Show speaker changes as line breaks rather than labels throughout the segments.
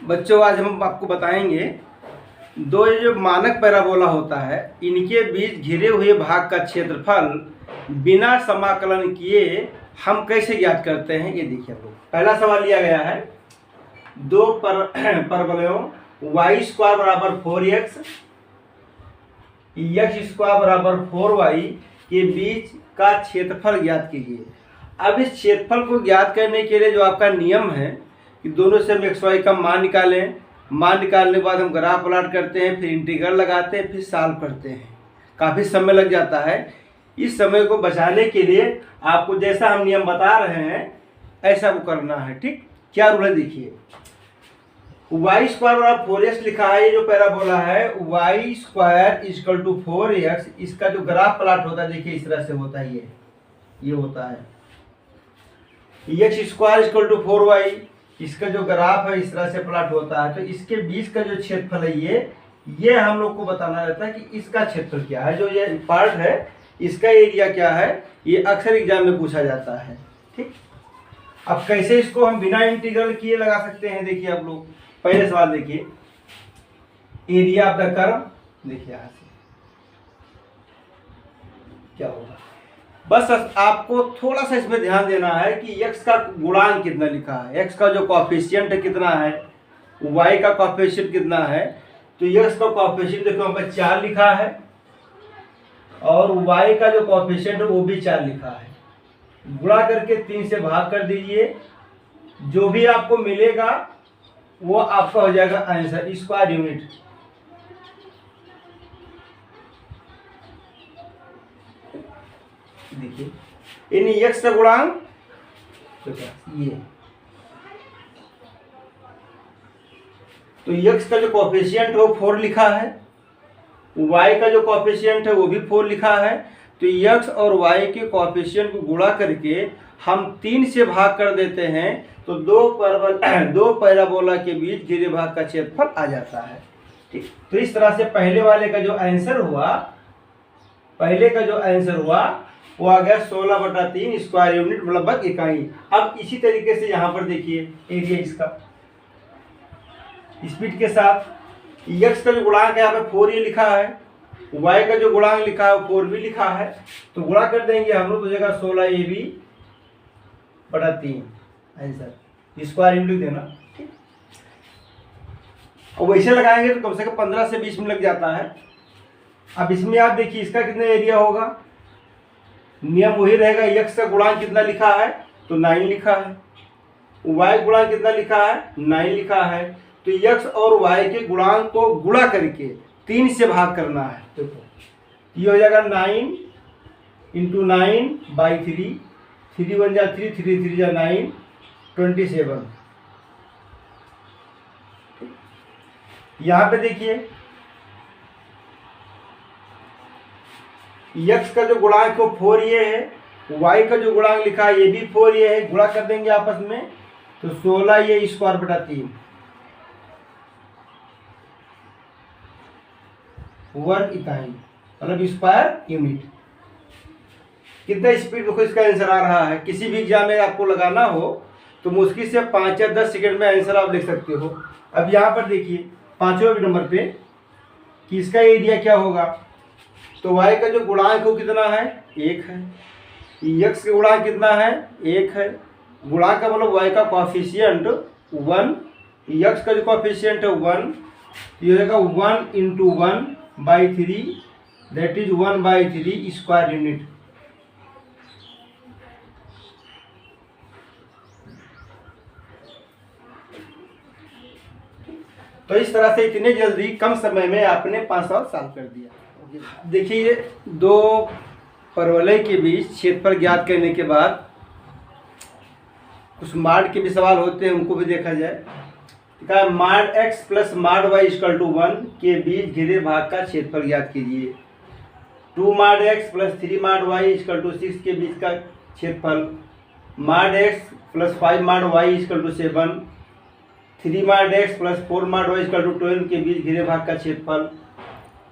बच्चों आज हम आपको बताएंगे दो ये जो मानक पैराबोला होता है इनके बीच घिरे हुए भाग का क्षेत्रफल बिना समाकलन किए हम कैसे ज्ञात करते हैं। ये देखिए आप लोग, पहला सवाल लिया गया है दो परवलयों y स्क्वायर बराबर 4x x स्क्वायर बराबर 4y के बीच का क्षेत्रफल ज्ञात कीजिए। अब इस क्षेत्रफल को ज्ञात करने के लिए जो आपका नियम है कि दोनों से हम एक्स वाई का मान निकालें, मान निकालने के बाद हम ग्राफ प्लॉट करते हैं, फिर इंटीग्रल लगाते हैं, फिर सॉल्व करते हैं। काफ़ी समय लग जाता है। इस समय को बचाने के लिए आपको जैसा हम नियम बता रहे हैं ऐसा वो करना है। ठीक, क्या रूल है देखिए, वाई स्क्वायर बराबर 4x लिखा है। ये जो पैराबोला है Y square equal to 4x, इसका जो ग्राफ प्लॉट होता है देखिए इस तरह से होता है, ये होता है x square equal to 4y, इसका जो ग्राफ है इस तरह से प्लॉट होता है। तो इसके बीच का जो क्षेत्रफल है ये हम लोग को बताना रहता है कि इसका क्षेत्रफल क्या है, जो ये पार्ट है इसका एरिया क्या है, ये अक्सर एग्जाम में पूछा जाता है। ठीक, अब कैसे इसको हम बिना इंटीग्रल किए लगा सकते हैं, देखिए आप लोग पहले सवाल देखिए, एरिया ऑफ द कर्व देखिए यहां से क्या होगा। बस आपको थोड़ा सा इसमें ध्यान देना है कि x का गुणांक कितना लिखा है, x का जो कोएफिशिएंट कितना है, y का कोएफिशिएंट कितना है। तो x का कोएफिशिएंट देखो यहाँ पर 4 लिखा है और y का जो कोएफिशिएंट है वो भी 4 लिखा है। गुणा करके 3 से भाग कर दीजिए, जो भी आपको मिलेगा वो आपका हो जाएगा आंसर स्क्वायर यूनिट। देखिए इन x का गुणांक तो x का जो कोएफिशिएंट है वो 4 लिखा है, y का जो कोएफिशिएंट है वो भी 4 लिखा है। तो x और y के कोएफिशिएंट को गुणा करके हम 3 से भाग कर देते हैं तो दो पैराबोला के बीच घिरे भाग का क्षेत्रफल आ जाता है। ठीक, तो इस तरह से पहले जो आंसर हुआ वो आ गया 16/3 स्क्वायर यूनिट मतलब इकाई। अब इसी तरीके से यहाँ पर देखिए एरिया इसका स्पीड के साथ x का जो गुणांक है यहाँ पे 4 ये लिखा है, y का जो गुणांक लिखा है 4 भी लिखा है। तो गुणा कर देंगे हम लोग तो जगह 16ab/3 आंसर स्क्वायर यूनिट देना। ठीक, और वैसे लगाएंगे तो कम से कम 15 से 20 मिनट लग जाता है। अब इसमें आप देखिए इसका कितना एरिया होगा, नियम वही रहेगा, x का गुणांक कितना लिखा है तो 9 लिखा है, y गुणांक कितना लिखा है 9 लिखा है। तो x और y के गुणांक को गुणा करके 3 से भाग करना है। देखो ये हो जाएगा 9 इंटू 9/3, 3 1 जा 3, 3 3 जा 9, 27। यहाँ पे देखिए x का जो गुणांक है 4 ये है, y का जो गुणांक लिखा है ये भी 4 ये है। गुणा कर देंगे आपस में तो 16 ये स्क्वायर/3 वर्ग इकाई मतलब स्क्वायर यूनिट। कितना स्पीड देखो इसका आंसर आ रहा है। किसी भी एग्जाम में आपको लगाना हो तो मुश्किल से 5 या 10 सेकंड में आंसर आप लिख सकते हो। अब यहाँ पर देखिए 5वें नंबर पे कि इसका एरिया क्या होगा। तो y का जो गुणांक वो कितना है 1 है, x का गुणांक कितना है 1 है, गुणांक का मतलब y का कोएफिशिएंट 1, x का जो कोएफिशिएंट है 1, ये हो जाएगा 1 into 1/3 that is 1/3 square unit. तो इस तरह से इतने जल्दी कम समय में आपने 5 सवाल सॉल्व कर दिया। देखिए दो परवलय के बीच क्षेत्रफल ज्ञात करने के बाद कुछ माड के भी सवाल होते हैं, उनको भी देखा जाए। माड x प्लस माड y इक्वल टू 1 के बीच घिरे भाग का क्षेत्रफल ज्ञात कीजिए। 2 माड x प्लस 3 माड y इक्वल टू 6 के बीच का क्षेत्रफल। माड x प्लस 5 माड y इक्वल टू 7, 3 माड x प्लस 4 माड y इक्वल टू 12 के बीच घिरे भाग का क्षेत्रफल।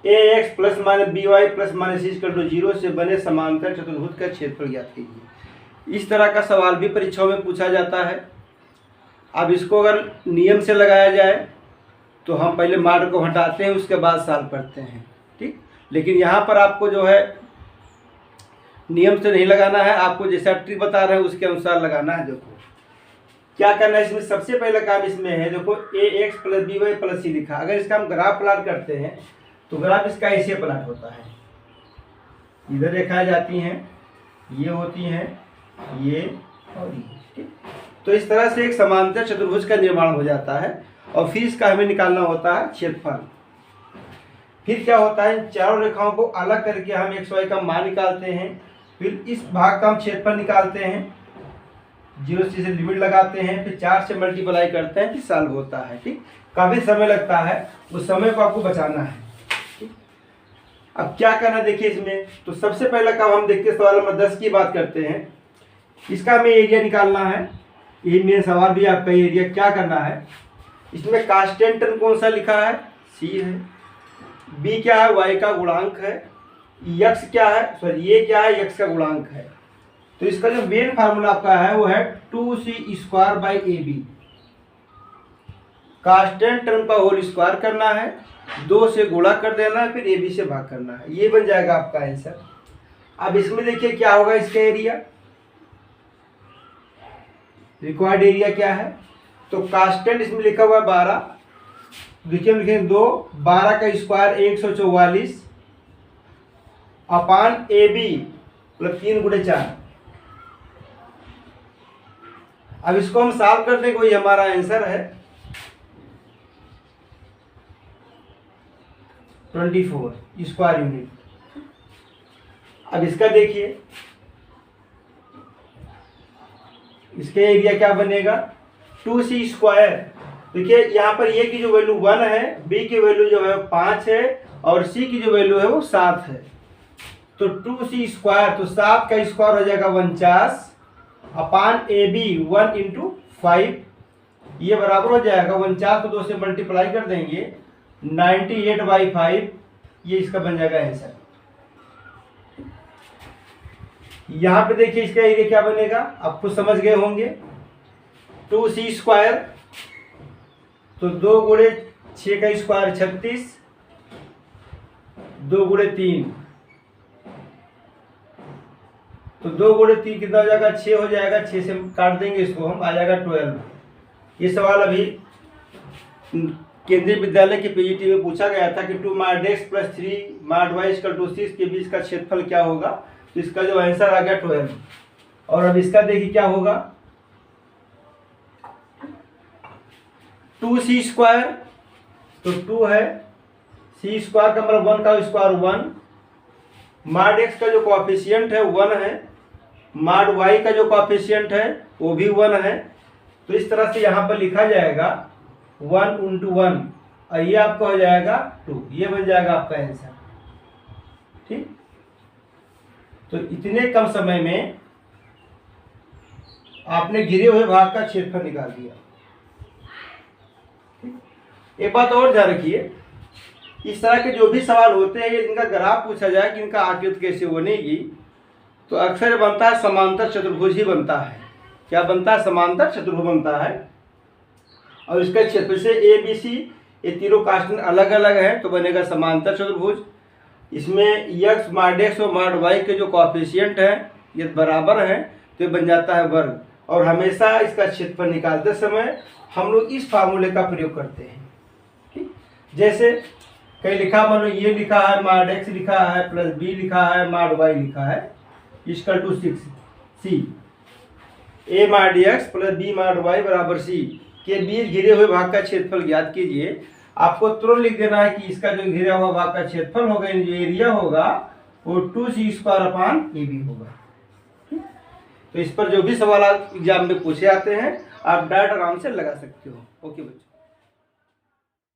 ax plus minus by plus minus c equal to 0 से बने समांतर चतुर्भुज का क्षेत्रफल ज्ञात कीजिए। इस तरह का सवाल भी परीक्षाओं में पूछा जाता है। अब इसको अगर नियम से लगाया जाए तो हम पहले माड को हटाते हैं, उसके बाद साल पढ़ते हैं, ठीक। लेकिन यहाँ पर आपको जो है नियम से नहीं लगाना है, आपको जैसा ट्री बता रहे हैं उसके अनुसार लगाना है। देखो क्या करना है इसमें, सबसे पहला काम इसमें है, देखो ax + by + c लिखा। अगर इसका हम ग्राफ प्लाट करते हैं तो ग्राफ इसका ऐसे प्लाट होता है, इधर रेखाएं जाती हैं, ये होती हैं, ये और ये, ठीक। तो इस तरह से एक समांतर चतुर्भुज का निर्माण हो जाता है और फिर इसका हमें निकालना होता है क्षेत्रफल। फिर क्या होता है, चारों रेखाओं को अलग करके हम xy का मान निकालते हैं, फिर इस भाग का हम क्षेत्रफल निकालते हैं, 0 से लिमिट लगाते हैं, फिर 4 से मल्टीप्लाई करते हैं, फिर सॉल्व होता है, ठीक। काफ़ी समय लगता है, उस समय को आपको बचाना है, ठीक। अब क्या करना देखिए इसमें, तो सबसे पहला काम हम देखते हैं सवाल नंबर 10 की बात करते हैं। इसका हमें एरिया निकालना है, यही मेन सवाल भी आपका एरिया क्या करना है। इसमें कांस्टेंट टर्म कौन सा लिखा है, c है, b क्या है, y का गुणांक है, x क्या है, सॉरी ये क्या है, x का गुणांक है। तो इसका जो मेन फार्मूला आपका है वो है 2c²/ab। कांस्टेंट टर्म का होल स्क्वायर करना है, 2 से गुणा कर देना है, फिर ab से भाग करना है, ये बन जाएगा आपका आंसर। अब इसमें देखिए क्या होगा, इसका एरिया, रिक्वायर्ड एरिया क्या है, तो कांस्टेंट इसमें लिखा हुआ है 12, देखिए हम लिखेंगे 2, 12 का स्क्वायर 144 अपान AB मतलब 3 × 4। अब इसको हम सॉल्व कर दें, कोई हमारा आंसर है 24 स्क्वायर यूनिट। अब इसका देखिए, इसके एरिया क्या बनेगा, 2c²। देखिए यहाँ पर ये की जो वैल्यू 1 है, b की वैल्यू जो है 5 है और c की जो वैल्यू है वो 7 है। तो 2c², तो 7 का स्क्वायर हो जाएगा 49 अपान ab 1 × 5, ये बराबर हो जाएगा 49 को 2 से मल्टीप्लाई कर देंगे 98/5, ये इसका बन जाएगा आंसर। यहाँ पे देखिए इसका एरिया क्या बनेगा, आप खुद समझ गए होंगे, 2c², तो 2 × 6 का स्क्वायर 36, 2 × 3, तो 2 × 3 कितना हो जाएगा, 6 हो जाएगा, 6 से काट देंगे इसको हम, आ जाएगा 12। ये सवाल अभी केंद्रीय विद्यालय के पीजीटी में पूछा गया था कि 2 mod x + 3 mod y = 6 के बीच का क्षेत्रफल क्या होगा, तो इसका जो आंसर आ गया 12। और अब इसका देखिए क्या होगा, 2c², तो 2 है, c² का मतलब 1 का स्क्वायर 1, mod x का जो कोएफिशिएंट है 1 है, mod y का जो कोएफिशिएंट है वो भी 1 है। तो इस तरह से यहाँ पर लिखा जाएगा 1 × 1 और ये आपका हो जाएगा 2, ये बन जाएगा आपका आंसर, ठीक। तो इतने कम समय में आपने घिरे हुए भाग का क्षेत्रफल निकाल दिया। एक बात और ध्यान रखिए, इस तरह के जो भी सवाल होते हैं, इनका ग्राफ पूछा जाए कि इनका आकृति कैसे बनेगी, तो अक्सर बनता है समांतर चतुर्भुज ही बनता है। क्या बनता है, समांतर चतुर्भुज बनता है। और इसका क्षेत्र से ABC, ये तीनों कांस्टेंट अलग अलग है तो बनेगा समांतर चतुर्भुज। इसमें x mod x और mod y के जो कोएफिशिएंट हैं ये बराबर हैं तो ये बन जाता है वर्ग। और हमेशा इसका क्षेत्रफल निकालते समय हम लोग इस फार्मूले का प्रयोग करते हैं, ठीक। जैसे कहीं लिखा, मान लो ये लिखा है mod x लिखा है प्लस b लिखा है mod y लिखा है = 6c, a mod x plus b mod y बराबर c के बीच घिरे हुए भाग का क्षेत्रफल ज्ञात कीजिए। आपको तुरंत लिख देना है कि इसका जो घिरा हुआ भाग का क्षेत्रफल होगा, जो एरिया होगा वो 2c² होगा। तो इस पर जो भी सवाल एग्जाम में पूछे आते हैं आप डायरेक्ट आराम से लगा सकते हो। ओके बच्चों।